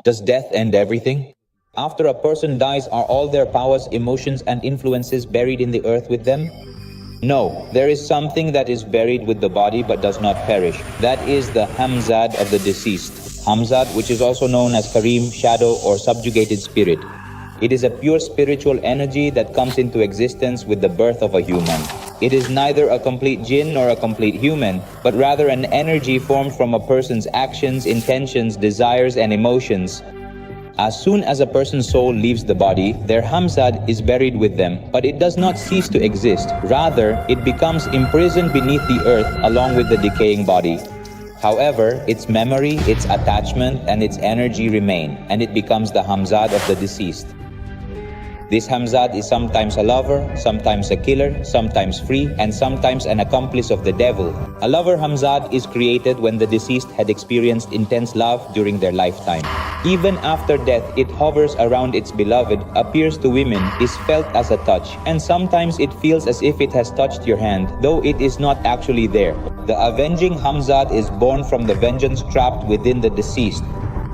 Does death end everything? After a person dies, are all their powers, emotions, and influences buried in the earth with them? No, there is something that is buried with the body but does not perish. That is the Hamzad of the deceased. Hamzad, which is also known as Kareem, shadow, or subjugated spirit. It is a pure spiritual energy that comes into existence with the birth of a human. It is neither a complete jinn nor a complete human, but rather an energy formed from a person's actions, intentions, desires, and emotions. As soon as a person's soul leaves the body, their Hamzad is buried with them, but it does not cease to exist. Rather, it becomes imprisoned beneath the earth along with the decaying body. However, its memory, its attachment, and its energy remain, and it becomes the Hamzad of the deceased. This Hamzad is sometimes a lover, sometimes a killer, sometimes free, and sometimes an accomplice of the devil. A lover Hamzad is created when the deceased had experienced intense love during their lifetime. Even after death, it hovers around its beloved, appears to women, is felt as a touch, and sometimes it feels as if it has touched your hand, though it is not actually there. The avenging Hamzad is born from the vengeance trapped within the deceased.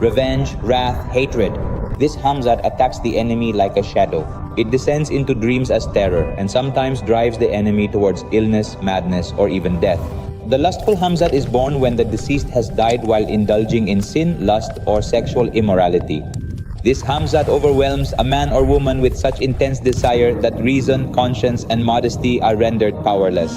Revenge, wrath, hatred. This Hamzad attacks the enemy like a shadow. It descends into dreams as terror and sometimes drives the enemy towards illness, madness, or even death. The lustful Hamzad is born when the deceased has died while indulging in sin, lust, or sexual immorality. This Hamzad overwhelms a man or woman with such intense desire that reason, conscience, and modesty are rendered powerless.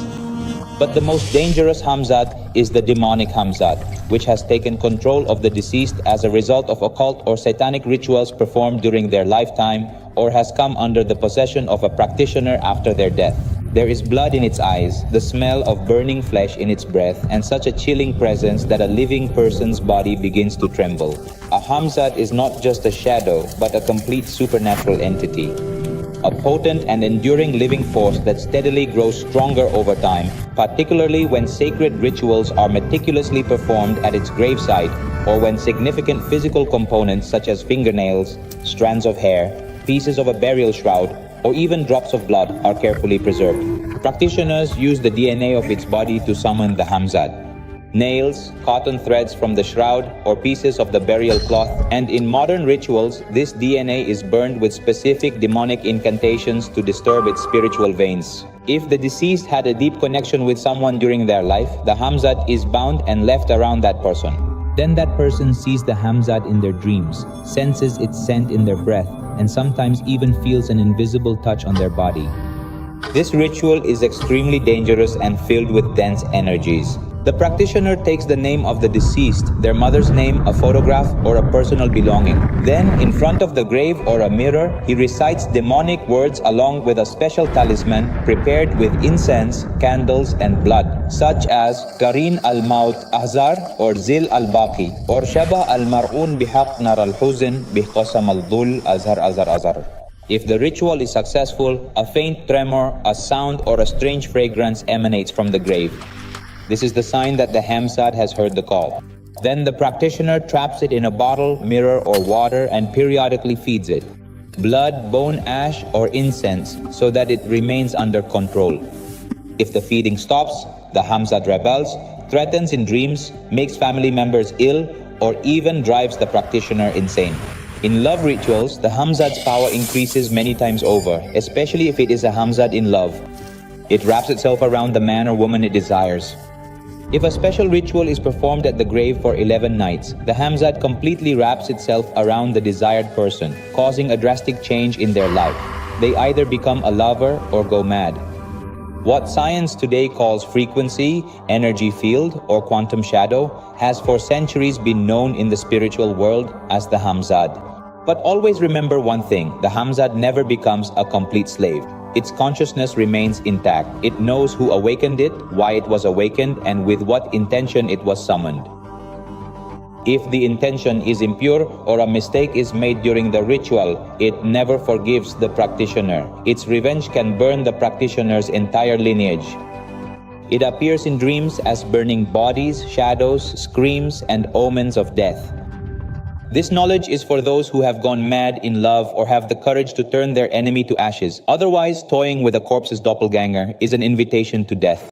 But the most dangerous Hamzad is the demonic Hamzad, which has taken control of the deceased as a result of occult or satanic rituals performed during their lifetime, or has come under the possession of a practitioner after their death. There is blood in its eyes, the smell of burning flesh in its breath, and such a chilling presence that a living person's body begins to tremble. A Hamzad is not just a shadow, but a complete supernatural entity. A potent and enduring living force that steadily grows stronger over time, particularly when sacred rituals are meticulously performed at its gravesite, or when significant physical components such as fingernails, strands of hair, pieces of a burial shroud, or even drops of blood are carefully preserved. Practitioners use the DNA of its body to summon the Hamzad. Nails, cotton threads from the shroud, or pieces of the burial cloth, and in modern rituals, this DNA is burned with specific demonic incantations to disturb its spiritual veins. If the deceased had a deep connection with someone during their life, the Hamzad is bound and left around that person. Then that person sees the Hamzad in their dreams, senses its scent in their breath, and sometimes even feels an invisible touch on their body. This ritual is extremely dangerous and filled with dense energies. The practitioner takes the name of the deceased, their mother's name, a photograph, or a personal belonging. Then, in front of the grave or a mirror, he recites demonic words along with a special talisman prepared with incense, candles, and blood, such as Karin al-Maut Ahzar or Zil al-Baqi or Shaba al-Mar'un bihaq nar al-Huzn bihqasam al-Dhul Azhar Azhar Azhar. If the ritual is successful, a faint tremor, a sound, or a strange fragrance emanates from the grave. This is the sign that the Hamzad has heard the call. Then the practitioner traps it in a bottle, mirror, or water and periodically feeds it blood, bone ash, or incense so that it remains under control. If the feeding stops, the Hamzad rebels, threatens in dreams, makes family members ill, or even drives the practitioner insane. In love rituals, the Hamzad's power increases many times over, especially if it is a Hamzad in love. It wraps itself around the man or woman it desires. If a special ritual is performed at the grave for 11 nights, the Hamzad completely wraps itself around the desired person, causing a drastic change in their life. They either become a lover or go mad. What science today calls frequency, energy field, or quantum shadow has for centuries been known in the spiritual world as the Hamzad. But always remember one thing, the Hamzad never becomes a complete slave. Its consciousness remains intact. It knows who awakened it, why it was awakened, and with what intention it was summoned. If the intention is impure or a mistake is made during the ritual, it never forgives the practitioner. Its revenge can burn the practitioner's entire lineage. It appears in dreams as burning bodies, shadows, screams, and omens of death. This knowledge is for those who have gone mad in love or have the courage to turn their enemy to ashes. Otherwise, toying with a corpse's doppelganger is an invitation to death.